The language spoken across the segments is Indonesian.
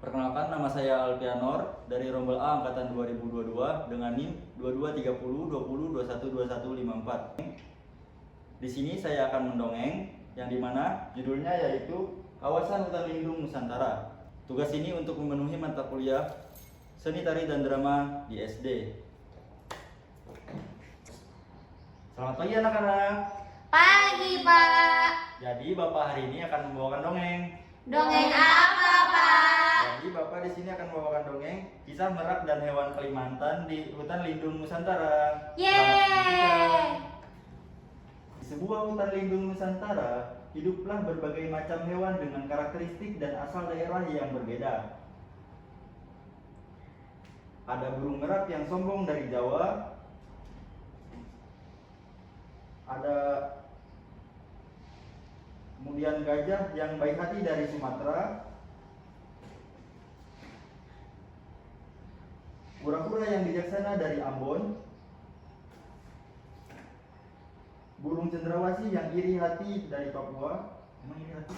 Perkenalkan, nama saya Alpianor dari Rombel A angkatan 2022 dengan NIM 223020212154. Di sini saya akan mendongeng yang dimana judulnya yaitu Kawasan Hutan Lindung Nusantara. Tugas ini untuk memenuhi mata kuliah Seni Tari dan Drama di SD. Selamat pagi anak-anak. Pagi, Pak. Jadi Bapak hari ini akan membawakan dongeng. Dongeng apa, Pak? Jadi Bapak di sini akan membawakan dongeng kisah merak dan hewan Kalimantan di hutan lindung Nusantara. Yeay! Di sebuah hutan lindung Nusantara, hiduplah berbagai macam hewan dengan karakteristik dan asal daerah yang berbeda. Ada burung merak yang sombong dari Jawa. Ada kemudian gajah yang baik hati dari Sumatera. Kura-kura yang bijaksana dari Ambon. Burung cendrawasih yang iri hati dari Papua. Emang iri hati?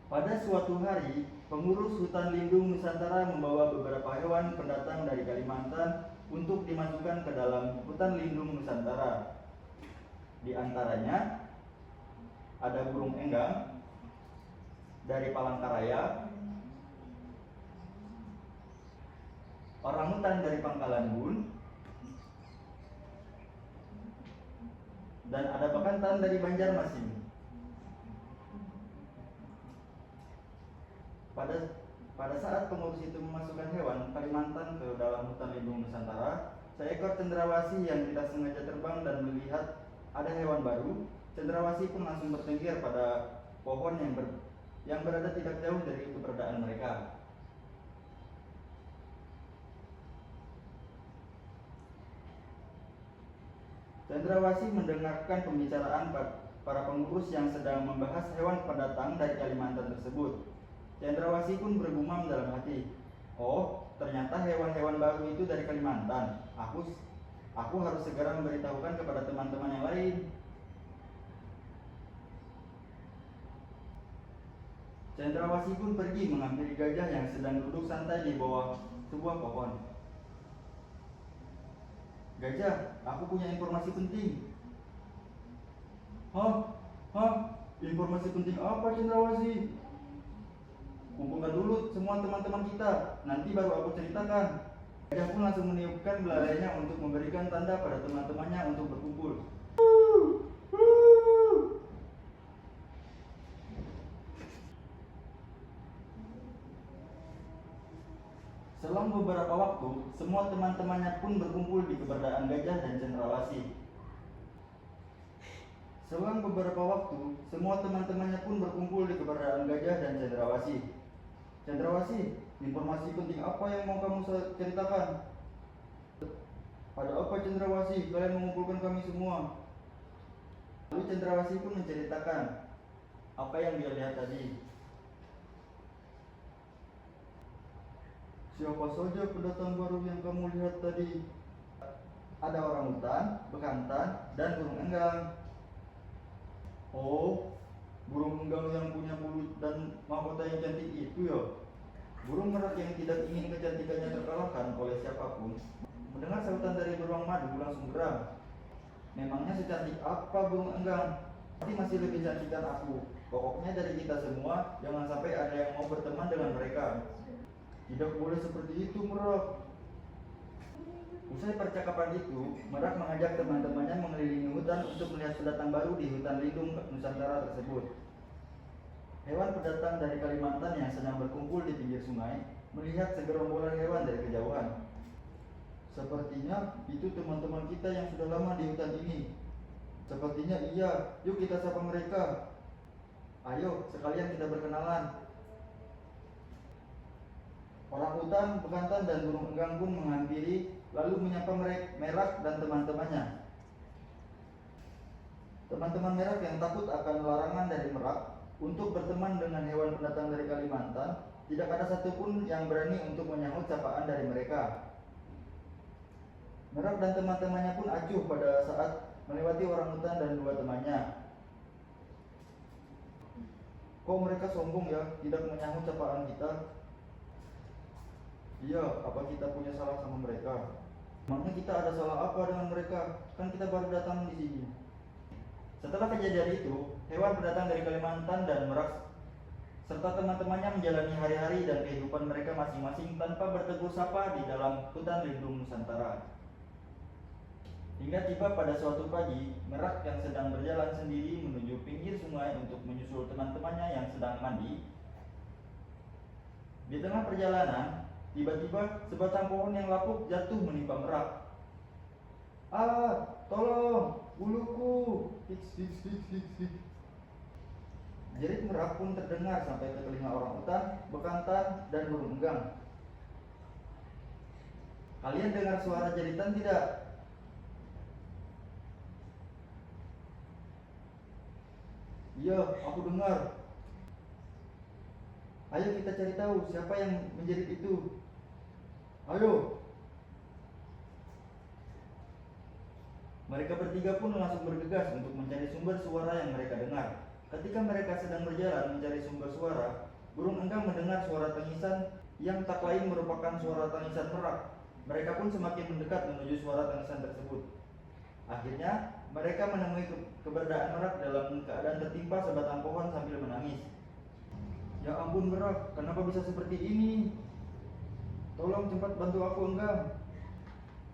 Pada suatu hari, pengurus hutan lindung Nusantara membawa beberapa hewan pendatang dari Kalimantan untuk dimasukkan ke dalam hutan lindung Nusantara. Di antaranya ada burung enggang dari Palangkaraya, orangutan dari Pangkalan Bun, dan ada bekantan dari Banjarmasin. Pada saat pengurus itu memasukkan hewan Kalimantan ke dalam hutan lindung Nusantara, seekor cendrawasih yang tidak sengaja terbang dan melihat ada hewan baru, cendrawasih pun langsung bertengger pada pohon yang berada tidak jauh dari keberadaan mereka. Cendrawasih mendengarkan pembicaraan para pengurus yang sedang membahas hewan pendatang dari Kalimantan tersebut. Cendrawasih pun bergumam dalam hati, "Oh, ternyata hewan-hewan baru itu dari Kalimantan. Aku harus segera memberitahukan kepada teman-teman yang lain." Cendrawasih pun pergi menghampiri gajah yang sedang duduk santai di bawah sebuah pohon. "Gajah, aku punya informasi penting." Hah? Informasi penting apa, Cendrawasih?" "Kumpulkan dulu semua teman-teman kita, nanti baru aku ceritakan." Gajah pun langsung meniupkan belalainya untuk memberikan tanda pada teman-temannya untuk berkumpul. Selang beberapa waktu, semua teman-temannya pun berkumpul di keberadaan gajah dan cendrawasih. "Cendrawasih, informasi penting apa yang mau kamu ceritakan?" "Ada apa, Cendrawasih? Kalian mengumpulkan kami semua." Lalu Cendrawasih pun menceritakan apa yang dia lihat tadi. "Siapa saja pendatang baru yang kamu lihat tadi?" "Ada orangutan, bekantan, dan burung enggang." "Oh, burung enggang yang punya bulu dan mahkota yang cantik itu ya?" Burung merak yang tidak ingin kecantikannya terkalahkan oleh siapapun mendengar sahutan dari beruang madu langsung geram. "Memangnya secantik apa burung enggang? Pasti masih lebih cantikkan aku. Pokoknya dari kita semua jangan sampai ada yang mau berteman dengan mereka." "Tidak boleh seperti itu, Merak." Usai percakapan itu, Merak mengajak teman-temannya mengelilingi hutan untuk melihat pendatang baru di hutan lindung Nusantara tersebut. Hewan pendatang dari Kalimantan yang sedang berkumpul di pinggir sungai melihat segerombolan hewan dari kejauhan. "Sepertinya itu teman-teman kita yang sudah lama di hutan ini." "Sepertinya iya, yuk kita sapa mereka." "Ayo, sekalian kita berkenalan." Orangutan, bekantan, dan burung enggang pun menghampiri lalu menyapa Merak dan teman-temannya. Teman-teman Merak yang takut akan larangan dari Merak untuk berteman dengan hewan pendatang dari Kalimantan, tidak ada satupun yang berani untuk menyahut sapaan dari mereka. Merak dan teman-temannya pun acuh pada saat melewati orangutan dan dua temannya. Kok mereka sombong ya, tidak menyahut sapaan kita? Iya, apa kita punya salah sama mereka? Emangnya kita ada salah apa dengan mereka? Kan kita baru datang di sini. Setelah kejadian itu, hewan pendatang dari Kalimantan dan Merak serta teman-temannya menjalani hari-hari dan kehidupan mereka masing-masing tanpa bertegur sapa di dalam hutan lindung Nusantara. Hingga tiba pada suatu pagi, Merak yang sedang berjalan sendiri menuju pinggir sungai untuk menyusul teman-temannya yang sedang mandi. Di tengah perjalanan, tiba-tiba sebatang pohon yang lapuk jatuh menimpa Merak. Ah, tolong, buluku! Hiks, hiks, hiks, hiks, hiks. Jerit Merak pun terdengar sampai ke telinga orang utan, bekantan, dan burung enggang. Kalian dengar suara jeritan tidak? Iya, aku dengar. Ayo kita cari tahu siapa yang menjerit itu. Ayo. Mereka bertiga pun langsung bergegas untuk mencari sumber suara yang mereka dengar. Ketika mereka sedang berjalan mencari sumber suara, burung enggang mendengar suara tangisan yang tak lain merupakan suara tangisan Merak. Mereka pun semakin mendekat menuju suara tangisan tersebut. Akhirnya, mereka menemui keberadaan Merak dalam keadaan tertimpa sebatang pohon sambil menangis. Ya ampun Merak, kenapa bisa seperti ini? Tolong cepat bantu aku Enggang.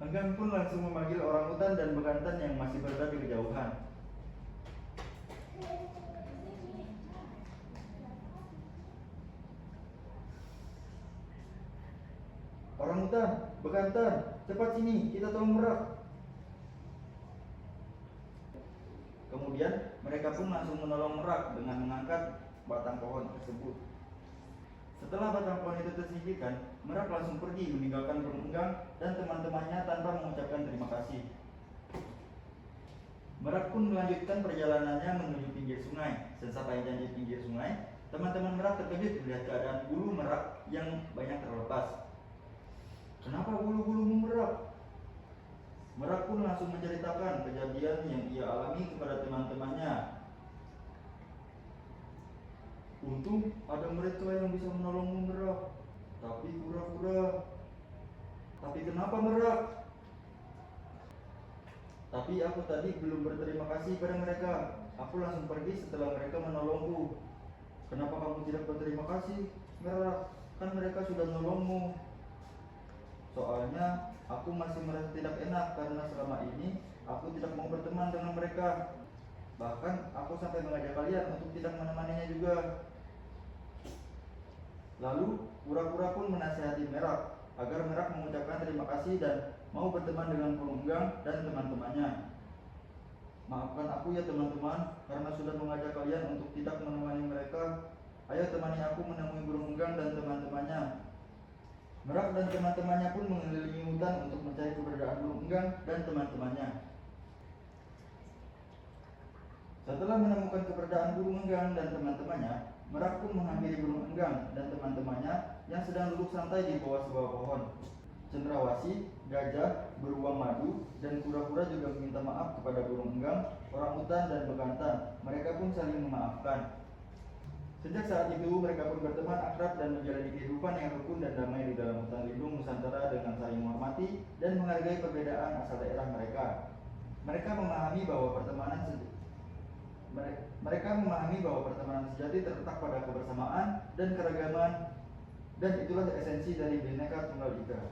Enggang pun langsung memanggil orang utan dan bekantan yang masih berada di kejauhan. Orang utan, bekantan, cepat sini, kita tolong Merak. Kemudian mereka pun langsung menolong Merak dengan mengangkat batang pohon tersebut. Setelah batang pohon itu tersingkirkan, Merak langsung pergi meninggalkan burung enggang dan teman-temannya tanpa mengucapkan terima kasih. Merak pun melanjutkan perjalanannya menuju pinggir sungai. Sesampai di pinggir sungai, teman-teman Merak terkejut melihat keadaan bulu Merak yang banyak terlepas. Kenapa bulu-bulumu Merak? Merak pun langsung menceritakan kejadian yang ia alami kepada teman-temannya. Untung ada mereka yang bisa menolongmu Merak. Tapi pura-pura. Tapi kenapa Merak? Tapi aku tadi belum berterima kasih pada mereka. Aku langsung pergi setelah mereka menolongku. Kenapa kamu tidak berterima kasih Merak? Kan mereka sudah menolongmu. Soalnya aku masih merasa tidak enak karena selama ini aku tidak mau berteman dengan mereka. Bahkan aku sampai mengajak kalian untuk tidak menemaninya juga. Lalu pura-pura pun menasihati Merak agar Merak mengucapkan terima kasih dan mau berteman dengan burung enggang dan teman-temannya. Maafkan aku ya teman-teman karena sudah mengajak kalian untuk tidak menemani mereka. Ayo temani aku menemui burung enggang dan teman-temannya. Merak dan teman-temannya pun mengelilingi hutan untuk mencari keberadaan burung enggang dan teman-temannya. Setelah menemukan keberadaan burung enggang dan teman-temannya, Merak pun menghampiri burung enggang dan teman-temannya yang sedang duduk santai di bawah sebuah pohon. Cendrawasih, gajah, beruang madu, dan kura-kura juga meminta maaf kepada burung enggang, orang hutan, dan bekantan. Mereka pun saling memaafkan. Sejak saat itu, mereka pun berteman akrab dan menjalani kehidupan yang rukun dan damai di dalam hutan lindung Nusantara dengan saling menghormati dan menghargai perbedaan asal daerah mereka. Mereka memahami bahwa pertemanan sejati terletak pada kebersamaan dan keragaman, dan itulah esensi dari Bhinneka Tunggal Ika.